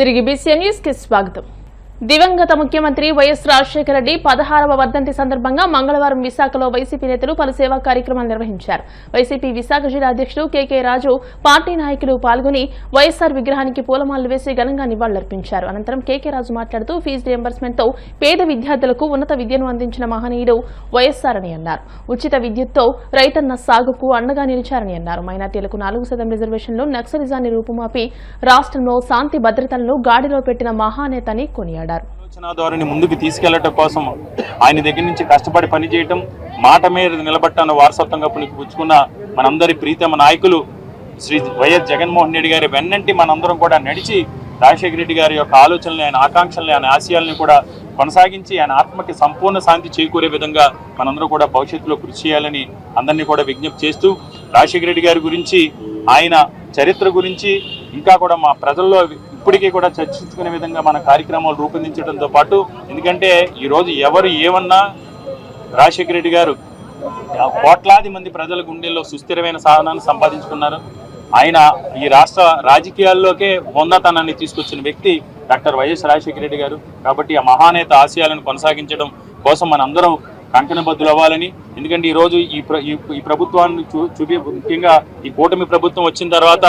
తిరిగి BC news కి స్వాగతం. దివంగత ముఖ్యమంత్రి వైఎస్ రాజశేఖర రెడ్డి 16వ వర్ధంతి సందర్భంగా మంగళవారం విశాఖలో వైసీపీ నేతలు పలు సేవా కార్యక్రమాలు నిర్వహించారు. వైసీపీ విశాఖ జిల్లా అధ్యక్షుడు కేకే రాజు, పార్టీ నాయకులు పాల్గొని వైఎస్ఆర్ విగ్రహానికి పూలమాలలు వేసి ఘనంగా నివాళులర్పించారు. అనంతరం కేకే రాజు మాట్లాడుతూ ఫీజు రియంబర్స్మెంట్ తో పేద విద్యార్థులకు ఉన్నత విద్యను అందించిన మహనీయుడు వైఎస్ఆర్ అని అన్నారు. ఉచిత విద్యుత్తో రైతన్న సాగుకు అండగా నిలిచారని అన్నారు. మైనార్టీలకు 4% రిజర్వేషన్లు, నక్సలిజాన్ని రూపుమాపి రాష్ట్రంలో శాంతి భద్రతలను గాడిలో పెట్టిన మహానేతని కొనియాడారు. ఆలోచన ధోరణి ముందుకు తీసుకెళ్లడం కోసం ఆయన దగ్గర నుంచి కష్టపడి పనిచేయటం, మాట మీద నిలబట్టాను వారసత్వంగా పుచ్చుకున్న మనందరి ప్రీతమ నాయకులు శ్రీ వైఎస్ జగన్మోహన్ రెడ్డి గారి వెన్నంటి మనందరం కూడా నడిచి రాజశేఖర రెడ్డి గారి యొక్క ఆలోచనలు, ఆయన ఆకాంక్షల్ని, ఆయన ఆశయాలను కూడా కొనసాగించి ఆయన ఆత్మకి సంపూర్ణ శాంతి చేకూరే విధంగా మనందరూ కూడా భవిష్యత్తులో కృషి చేయాలని అందరినీ కూడా విజ్ఞప్తి చేస్తూ, రాజశేఖర రెడ్డి గారి గురించి, ఆయన చరిత్ర గురించి ఇంకా కూడా మా ప్రజల్లో ఇప్పటికీ కూడా చర్చించుకునే విధంగా మన కార్యక్రమాలు రూపొందించడంతో పాటు, ఎందుకంటే ఈరోజు ఎవరు ఏమన్నా రాజశేఖర రెడ్డి గారు కోట్లాది మంది ప్రజల గుండెల్లో సుస్థిరమైన సాధనాన్ని సంపాదించుకున్నారు. ఆయన ఈ రాష్ట్ర రాజకీయాల్లోకే హోందాతనాన్ని తీసుకొచ్చిన వ్యక్తి డాక్టర్ వైఎస్ రాజశేఖర రెడ్డి గారు. కాబట్టి ఆ మహానేత ఆశయాలను కొనసాగించడం కోసం మనందరం కంకణబద్దులు అవ్వాలని, ఎందుకంటే ఈరోజు ఈ ప్రభుత్వాన్ని ముఖ్యంగా ఈ కూటమి ప్రభుత్వం వచ్చిన తర్వాత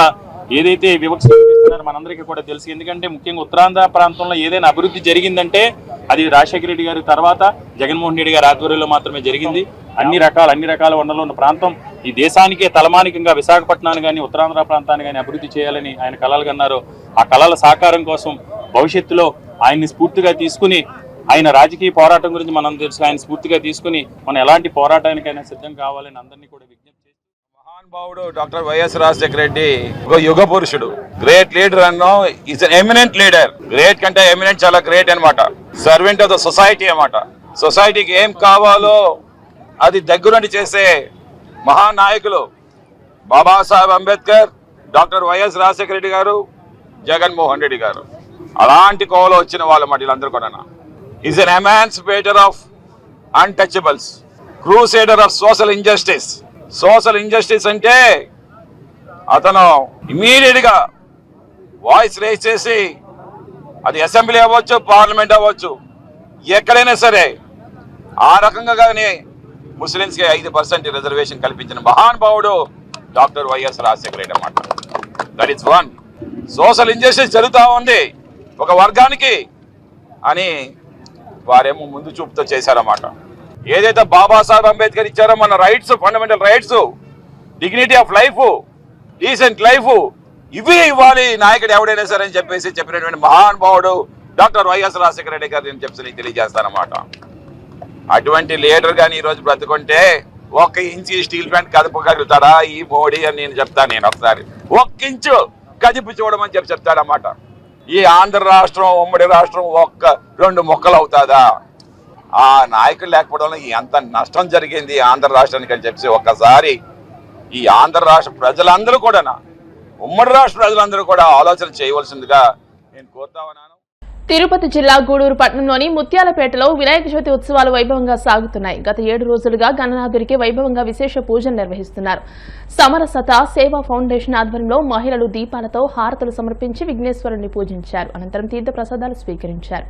ఏదైతే వివక్ష చూపిస్తున్నారో మనందరికీ కూడా తెలుసు. ఎందుకంటే ముఖ్యంగా ఉత్తరాంధ్ర ప్రాంతంలో ఏదైనా అభివృద్ధి జరిగిందంటే అది రాజశేఖర రెడ్డి గారి తర్వాత జగన్మోహన్ రెడ్డి గారి ఆధ్వర్యంలో మాత్రమే జరిగింది. అన్ని రకాల వనరులు ఉన్న ప్రాంతం, ఈ దేశానికే తలమానికంగా విశాఖపట్నాన్ని కానీ ఉత్తరాంధ్ర ప్రాంతాన్ని కానీ అభివృద్ధి చేయాలని ఆయన కలలు కన్నారు. ఆ కళల సాకారం కోసం భవిష్యత్తులో ఆయన్ని స్ఫూర్తిగా తీసుకుని, ఆయన రాజకీయ పోరాటం గురించి మనం తెలుసు, ఆయన స్ఫూర్తిగా తీసుకుని మనం ఎలాంటి పోరాటానికైనా సిద్ధం కావాలని అందరినీ కూడా విజ్ఞప్తి చేస్తాం. మహానుభావుడు డాక్టర్ వైఎస్ రాజశేఖర రెడ్డి ఒక యుగ పురుషుడు, గ్రేట్ లీడర్ అన్నో. Is an eminent leader. Great కంటే ఎమినెంట్ చాలా గ్రేట్ అనమాట. సర్వెంట్ ఆఫ్ ద సొసైటీ అన్నమాట. సొసైటీకి ఏం కావాలో అది దగ్గరుండి చేసే మహానాయకులు బాబాసాహెబ్ అంబేద్కర్, డాక్టర్ వైఎస్ రాజశేఖర రెడ్డి గారు, జగన్మోహన్ రెడ్డి గారు. అలాంటి కోవలో వచ్చిన వాళ్ళ మాట వీళ్ళందరూ కూడా. Is an emancipator of untouchables, crusader of social injustice. Social injustice అంటే అతను ఇమీడియట్ గా వాయిస్ రేస్ చేసి, అది అసెంబ్లీ అవ్వచ్చు, పార్లమెంట్ అవ్వచ్చు, ఎక్కడైనా సరే ఆ రకంగా కానీ ముస్లింస్ కి 5% రిజర్వేషన్ కల్పించిన మహానుభావుడు డాక్టర్ వైఎస్ రాజశేఖర రెడ్డి అన్నమాట. That is one. Social injustice జరుగుతూ ఉంది ఒక వర్గానికి అని వారేమో ముందు చూపుతో చేశారన్నమాట. ఏదైతే బాబాసాహెబ్ అంబేద్కర్ ఇచ్చారో మన rights, fundamental rights, dignity of life, decent life, ఇవి ఇవ్వాలి నాయకుడు ఎవడైనా సరే అని చెప్పినటువంటి మహానుభావుడు డాక్టర్ వైఎస్ రాజశేఖర రెడ్డి గారు నేను చెప్పి తెలియజేస్తానమాట. అటువంటి లీడర్ గాని ఈరోజు బ్రతుకుంటే 1 ఇంచు స్టీల్ ప్లాంట్ కదపగలుగుతాడా ఈ మోడీ అని నేను చెప్తాను. నేను ఒకసారి 1 ఇంచు కదిపి చూడమని చెప్తాడన్నమాట. ఈ ఆంధ్ర రాష్ట్రం, ఉమ్మడి రాష్ట్రం 1-2 మొక్కలు అవుతుందా? ఆ నాయకులు లేకపోవడం ఎంత నష్టం జరిగింది ఆంధ్ర రాష్ట్రానికి అని చెప్పి ఒక్కసారి ఈ ఆంధ్ర రాష్ట్ర ప్రజలందరూ కూడా, ఉమ్మడి రాష్ట్ర ప్రజలందరూ కూడా ఆలోచన చేయవలసిందిగా నేను కోరుతా ఉన్నాను. తిరుపతి జిల్లా గూడూరు పట్టణంలోని ముత్యాలపేటలో వినాయక చవితి ఉత్సవాలు వైభవంగా సాగుతున్నాయి. గత 7 రోజులుగా గణనాథుడికి వైభవంగా విశేష పూజలు నిర్వహిస్తున్నారు. సమరసత సేవా ఫౌండేషన్ ఆధ్వర్యంలో మహిళలు దీపాలతో హారతులు సమర్పించి విఘ్నేశ్వరుని పూజించారు. అనంతరం తీర్థ ప్రసాదాలు స్వీకరించారు.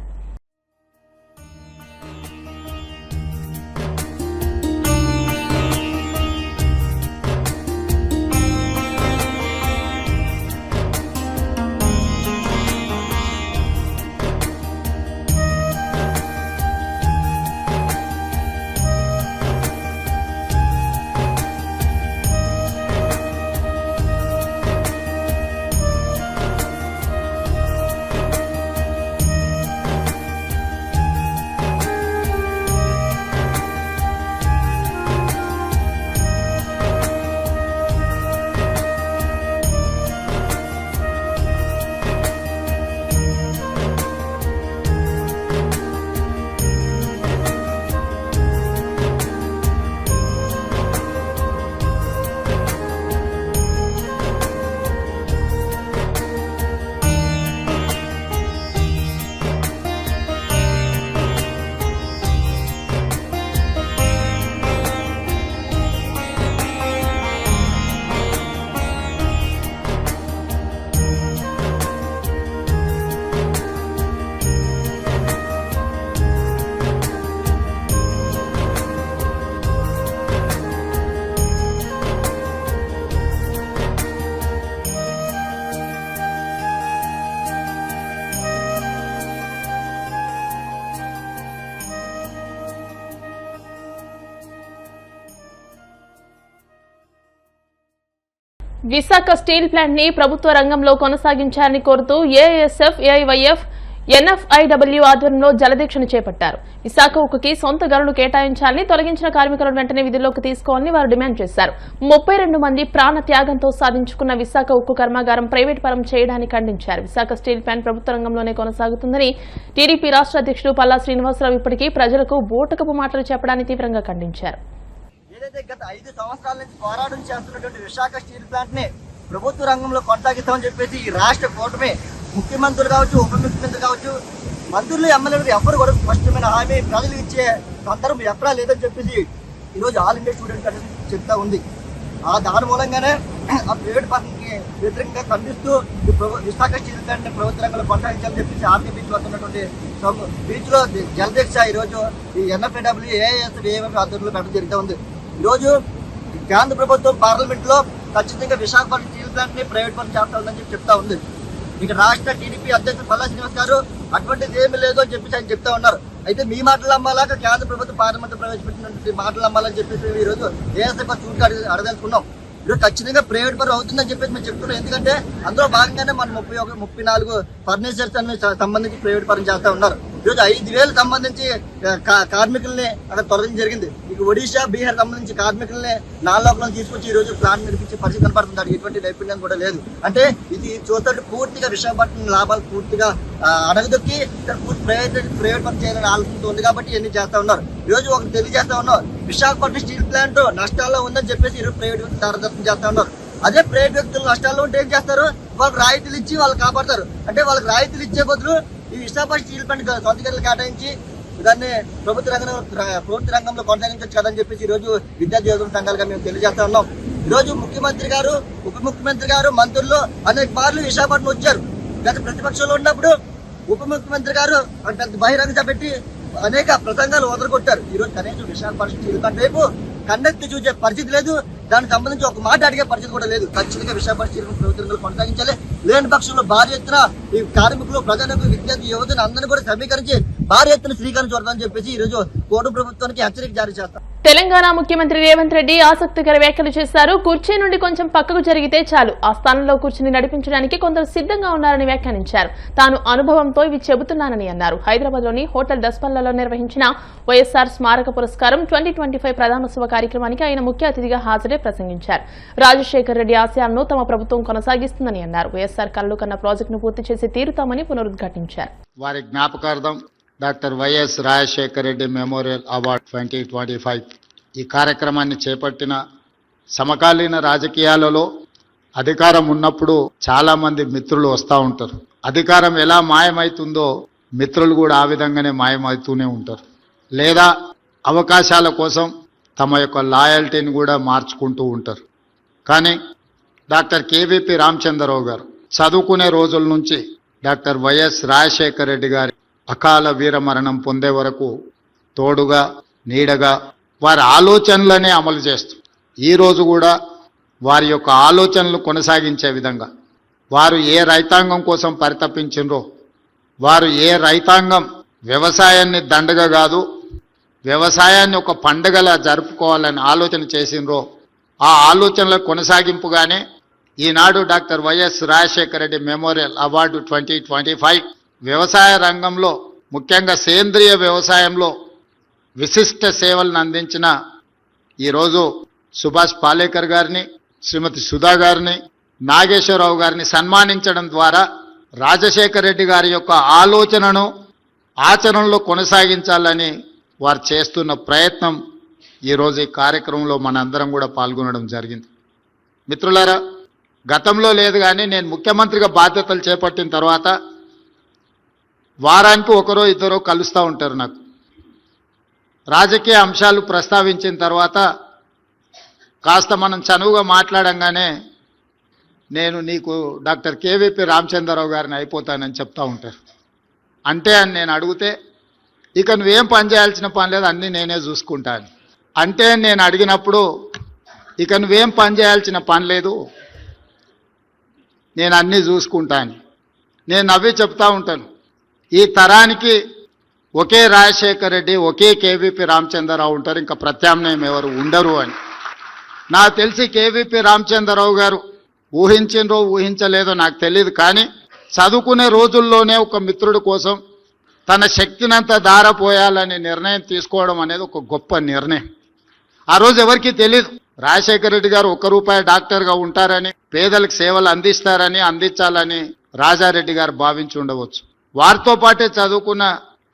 విశాఖ స్టీల్ ప్లాంట్ ని ప్రభుత్వ రంగంలో కొనసాగించాలని కోరుతూ ఏఎస్ఎఫ్, ఏఐవైఎఫ్, ఎన్ఎఫ్ఐడబ్ల్యూ ఆధ్వర్యంలో జలదీక్షను చేపట్టారు. విశాఖ ఉక్కుకి సొంత గనులు కేటాయించాలని, తొలగించిన కార్మికులను వెంటనే విధుల్లోకి తీసుకోవాలని వారు డిమాండ్ చేశారు. 32 మంది ప్రాణ త్యాగంతో సాధించుకున్న విశాఖ ఉక్కు కర్మాగారం ప్రైవేట్ పరం చేయడాన్ని ఖండించారు. విశాఖ స్టీల్ ప్లాంట్ ప్రభుత్వ రంగంలోనే కొనసాగుతుందని టీడీపీ రాష్ట్ర అధ్యక్షుడు పల్లా శ్రీనివాసరావు ఇప్పటికీ ప్రజలకు బూటకపు మాటలు చెప్పడాన్ని తీవ్రంగా ఖండించారు. ఏదైతే గత 5 సంవత్సరాల నుంచి పోరాటం చేస్తున్నటువంటి విశాఖ స్టీల్ ప్లాంట్ ని ప్రభుత్వ రంగంలో కొనసాగిస్తామని చెప్పేసి ఈ రాష్ట్ర కూటమి ముఖ్యమంత్రులు కావచ్చు, ఉప ముఖ్యమంత్రులు కావచ్చు, మంత్రులు, ఎమ్మెల్యేలు ఎవరు కూడా స్పష్టమైన హామీ ప్రజలు ఇచ్చే సందర్భం ఎక్కడా లేదని చెప్పేసి ఈరోజు ఆల్ ఇండియా స్టూడెంట్ కమిషన్ చెప్తా ఉంది. దాని మూలంగానే ఆ ప్రైవేట్ పర్సన్కి వ్యతిరేకంగా ఖండిస్తూ విశాఖ స్టీల్ ప్లాంట్ ని ప్రభుత్వ రంగంలో కొనసాగించాలని చెప్పేసి ఆర్కే బీచ్ వస్తున్నటువంటి బీచ్ లో జలదీక్ష ఈరోజు ఈ ఎన్ఎఫ్ఐడబ్ల్యూ, ఏఐఎస్, ఏఎంఎఫ్ ఆధ్వర్యంలో పెట్టడం జరుగుతూ ఉంది. ఈరోజు కేంద్ర ప్రభుత్వం పార్లమెంట్ లో ఖచ్చితంగా విశాఖపట్నం స్టీల్ ప్లాంట్ ని ప్రైవేట్ పరం చేస్తా ఉందని చెప్పి చెప్తా ఉంది. ఇక రాష్ట్ర టీడీపీ అధ్యక్షుడు పల్లా శ్రీనివాస్ గారు అటువంటిది ఏమీ లేదు అని చెప్పేసి ఆయన చెప్తా ఉన్నారు. అయితే మీ మాటలు అమ్మాలాగా కేంద్ర ప్రభుత్వం పార్లమెంట్ ప్రవేశపెట్టినటువంటి మాటలు అమ్మాలని చెప్పేసి ఈ రోజు ఏఎస్ఐ చూసి అడదలుచుకున్నాం. ఈరోజు ఖచ్చితంగా ప్రైవేట్ పరం అవుతుందని చెప్పేసి మేము చెప్తున్నాం. ఎందుకంటే అందులో భాగంగానే మనం 34 ఫర్నిచర్స్ అన్ని సంబంధించి ప్రైవేట్ పరం చేస్తా ఉన్నారు. ఈరోజు 5,000 సంబంధించి కార్మికుల్ని అక్కడ తొలగించడం జరిగింది. ఇక ఒడిశా, బీహార్ సంబంధించి కార్మికుల్ని నాలుగు తీసుకొచ్చి ఈ రోజు ప్లాంట్ నడిపించే పరిస్థితి కనపడుతుంది. ఎటువంటి నైపుణ్యం కూడా లేదు. అంటే ఇది చూస్తే పూర్తిగా విశాఖపట్నం లాభాలు పూర్తిగా అడగదొక్కి ప్రైవేట్ పరం చేయాలని ఆలోచనతో ఉంది కాబట్టి ఇవన్నీ చేస్తా ఉన్నారు. ఈ రోజు ఒకటి తెలియజేస్తా ఉన్నాం, విశాఖపట్నం స్టీల్ ప్లాంట్ నష్టాల్లో ఉందని చెప్పేసి ఈరోజు ప్రైవేట్ వ్యక్తులు దారదర్శనం చేస్తా ఉన్నారు. అదే ప్రైవేట్ వ్యక్తులు నష్టాల్లో ఉంటే ఏం చేస్తారు? వాళ్ళకి రాయితీలు ఇచ్చి వాళ్ళు కాపాడతారు. అంటే వాళ్ళకి రాయితీలు ఇచ్చే బదులు ఈ విశాఖపట్నం స్టీల్ ప్లాంట్ సొంత గదులు కేటాయించి దాన్ని ప్రభుత్వ రంగంలో కొనసాగించవచ్చు కదని చెప్పేసి ఈ రోజు విద్యార్థి యోజన సంఘాలుగా మేము తెలియజేస్తా ఉన్నాం. ఈ రోజు ముఖ్యమంత్రి గారు, ఉప ముఖ్యమంత్రి గారు, మంత్రులు అనేక మార్లు విశాఖపట్నం వచ్చారు. గత ప్రతిపక్షంలో ఉన్నప్పుడు ఉప ముఖ్యమంత్రి గారు బహిరంగ సభ పెట్టి అనేక ప్రసంగాలు వదలగొట్టారు. ఈ రోజు కనీసం విశాఖపట్నం స్టీల్ ప్లాంట్ వైపు కన్నెత్తి చూసే పరిస్థితి లేదు. దానికి సంబంధించి ఒక మాట అడిగే పరిస్థితి కూడా లేదు. ఖచ్చితంగా విశాఖపట్నం స్టీల్ ప్రభుత్వంలో కొనసాగించాలి. లేని పక్షంలో భారీ ఎత్తున ఈ కార్మికులు, ప్రజలకు, విద్యార్థి యువతను అందరినీ కూడా సమీకరించి భారీ ఎత్తున శ్రీకారం చూడదని చెప్పేసి ఈ రోజు కోర్టు ప్రభుత్వానికి హెచ్చరిక జారీ చేస్తారు. తెలంగాణ ముఖ్యమంత్రి రేవంత్ రెడ్డి ఆసక్తికర వ్యాఖ్యలు చేశారు. కుర్చీ నుండి కొంచెం పక్కకు జరిగితే చాలు, ఆ స్థానంలో కూర్చుని నడిపించడానికి కొందరు సిద్ధంగా ఉన్నారని వ్యాఖ్యానించారు. తాను అనుభవంతో ఇవి చెబుతున్నానని అన్నారు. హైదరాబాద్ లోని హోటల్ దస్పల్లలో నిర్వహించిన వైఎస్ఆర్ స్మారక పురస్కారం 2025 ప్రధానోత్సవ కార్యక్రమానికి ఆయన ముఖ్య అతిథిగా హాజరై ప్రసంగించారు. రాజశేఖర్ రెడ్డి ఆశయాలను తమ ప్రభుత్వం కొనసాగిస్తుందని అన్నారు. వైఎస్ఆర్ కలలు కన్న ప్రాజెక్టును పూర్తి చేసి తీరుతామని పునరుద్ఘాటించారు. వారి జ్ఞాపకార్థం doctor YS Rajasekhar Reddy memorial award 2025 ఈ కార్యక్రమాన్ని చేపట్టిన సమకాలీన రాజకీయాలలో అధికారం ఉన్నప్పుడు చాలా మంది మిత్రులు వస్తూ ఉంటారు. అధికారం ఎలా మాయమవుతుందో మిత్రులు కూడా ఆ విధంగానే మాయమవుతూనే ఉంటారు. లేదా అవకాశాల కోసం తమ యొక్క లాయల్టీని కూడా మార్చుకుంటూ ఉంటారు. కానీ డాక్టర్ కేవీపీ రామచంద్రరావు గారు చదువుకునే రోజుల నుంచి డాక్టర్ వైఎస్ రాజశేఖర్ రెడ్డి గారి అకాల వీర మరణం పొందే వరకు తోడుగా, నీడగా వారి ఆలోచనలనే అమలు చేస్తూ ఈరోజు కూడా వారి యొక్క ఆలోచనలు కొనసాగించే విధంగా వారు ఏ రైతాంగం కోసం పరితపించిండ్రో, వారు ఏ రైతాంగం వ్యవసాయాన్ని దండగా కాదు వ్యవసాయాన్ని ఒక పండుగలా జరుపుకోవాలని ఆలోచన చేసిండ్రో ఆ ఆలోచనల కొనసాగింపుగానే ఈనాడు doctor YS Rajasekhara Reddy memorial award 2025 వ్యవసాయ రంగంలో ముఖ్యంగా సేంద్రియ వ్యవసాయంలో విశిష్ట సేవలను అందించిన ఈరోజు సుభాష్ పాలేకర్ గారిని, శ్రీమతి సుధా గారిని, నాగేశ్వరరావు గారిని సన్మానించడం ద్వారా రాజశేఖర రెడ్డి గారి యొక్క ఆలోచనను ఆచరణలో కొనసాగించాలని వారు చేస్తున్న ప్రయత్నం ఈరోజు ఈ కార్యక్రమంలో మనందరం కూడా పాల్గొనడం జరిగింది. మిత్రులారా, గతంలో లేదు కానీ నేను ముఖ్యమంత్రిగా బాధ్యతలు చేపట్టిన తర్వాత వారానికి ఒకరో ఇద్దరో కలుస్తూ ఉంటారు. నాకు రాజకీయ అంశాలు ప్రస్తావించిన తర్వాత కాస్త మనం చనువుగా మాట్లాడంగానే నేను నీకు డాక్టర్ కేవీపీ రామచంద్రరావు గారిని అయిపోతానని చెప్తా ఉంటారు. అంటే అని నేను అడిగితే ఇక నువ్వేం పని చేయాల్సిన పని లేదు, అన్నీ నేనే చూసుకుంటాను. అంటే నేను అడిగినప్పుడు ఇక నువ్వేం పని చేయాల్సిన పని లేదు, నేను అన్నీ చూసుకుంటాను. నేను నవ్వి చెప్తా ఉంటాను, ఈ తరానికి ఒకే రాజశేఖర్ రెడ్డి, ఒకే కేవీపీ రామచంద్రరావు ఉంటారు, ఇంకా ప్రత్యామ్నాయం ఎవరు ఉండరు అని. నాకు తెలిసి కేవీపీ రామచంద్రరావు గారు ఊహించిండ్రో ఊహించలేదో నాకు తెలియదు, కానీ చదువుకునే రోజుల్లోనే ఒక మిత్రుడి కోసం తన శక్తినంతా దారపోయాలని నిర్ణయం తీసుకోవడం అనేది ఒక గొప్ప నిర్ణయం. ఆ రోజు ఎవరికీ తెలియదు రాజశేఖర రెడ్డి గారు ₹1 డాక్టర్గా ఉంటారని, పేదలకు సేవలు అందించాలని రాజారెడ్డి గారు భావించి ఉండవచ్చు. వారితో పాటే చదువుకున్న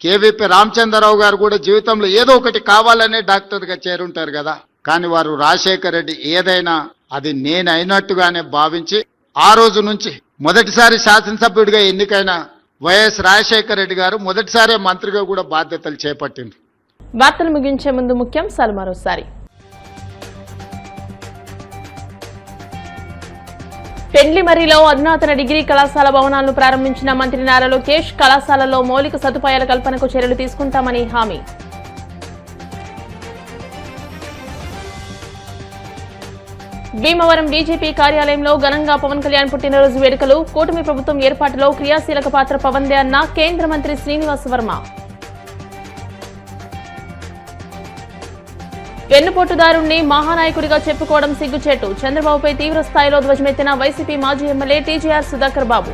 కేవీపీ రామచంద్రరావు గారు కూడా జీవితంలో ఏదో ఒకటి కావాలనే డాక్టర్గా చేరుంటారు కదా. కానీ వారు రాజశేఖర రెడ్డి ఏదైనా అది నేను అయినట్టుగానే భావించి ఆ రోజు నుంచి మొదటిసారి శాసనసభ్యుడిగా ఎన్నికైన వైఎస్ రాజశేఖర రెడ్డి గారు మొదటిసారి మంత్రిగా కూడా బాధ్యతలు చేపట్టింది. వార్తలు ముగించే ముందు ముఖ్యాంశాలు మరోసారి. పెండ్లిమర్రిలో అధునాతన డిగ్రీ కళాశాల భవనాలను ప్రారంభించిన మంత్రి నారా లోకేష్, కళాశాలలో మౌలిక సదుపాయాల కల్పనకు చర్యలు తీసుకుంటామని హామీ. భీమవరం బీజేపీ కార్యాలయంలో ఘనంగా పవన్ కళ్యాణ్ పుట్టినరోజు వేడుకలు, కూటమి ప్రభుత్వం ఏర్పాటులో క్రియాశీలక పాత్ర పవన్దే అన్న కేంద్ర మంత్రి శ్రీనివాస్ వర్మ. వెన్నుపోటుదారుణ్ణి మహానాయకుడిగా చెప్పుకోవడం సిగ్గుచేటు, చంద్రబాబుపై తీవ్ర స్థాయిలో ధ్వజమెత్తిన వైసీపీ మాజీ ఎమ్మెల్యే టీజీఆర్ సుధాకర్ బాబు.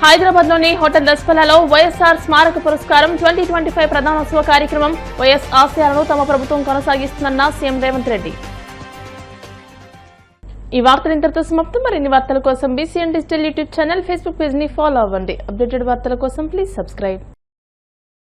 హైదరాబాద్లోని హోటల్ దస్పల్లాలో వైఎస్ఆర్ స్మారక పురస్కారం 2025 ప్రధానోత్సవ కార్యక్రమం, వైఎస్ ఆశయాలను తమ ప్రభుత్వం కొనసాగిస్తుందన్న సీఎం రేవంత్ రెడ్డి. ఈ వార్తలు ఇంతటితో సమాప్తం. మరిన్ని వార్తల కోసం BCN digital YouTube channel, Facebook page ని ఫాలో అవ్వండి. అప్డేటెడ్ వార్తల కోసం ప్లీజ్ సబ్స్క్రైబ్.